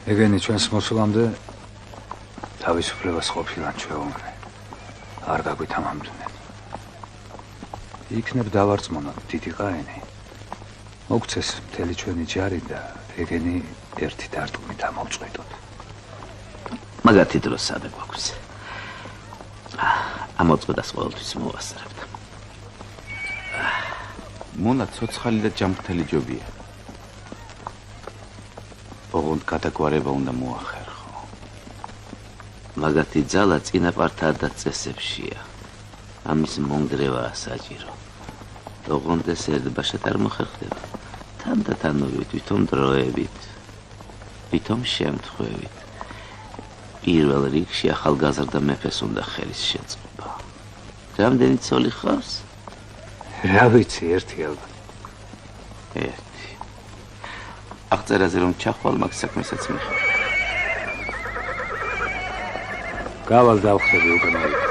ეგენი ჩვენს მოსვლამდე თავისუფლებას ყოფილან ჩვეულებრივ. არ გაგვითამამდნენ. იქნებ დავარწმუნოთ დიდი ყაენი. მოგცეს მთელი ჩვენი ჯარი და ეგენი ერთი დარტყმით ამოვწყვიტოთ. მაგათი დრო სადე გვაქვს. ამოწყვეტას ყოველთვის მოვასწრებთ. მონა ცოცხალი და ჯამრთელი ჯობია. ოღონდ გადაგვარება უნდა მოახერხო. მაგათი ძალა წინაპართა და წესებშია. ამის მონგრევაა საჭირო. ოღონდ ეს ერთბაშად არ მოხერხდება. თანდათანობით, ვითომ დროებით, ვითომ შემთხვევით. პირველ რიგში ახალგაზრდა მეფეს უნდა ხელის შეწყობა. რამდენი ცოლი ხავს? რა ვიცი, ერთი ალბათ. ერთი. აღწერაზე რომ ჩახვალ მაგ საქმესაც მიხარ. გავალ დავხდები უკვე მაგით.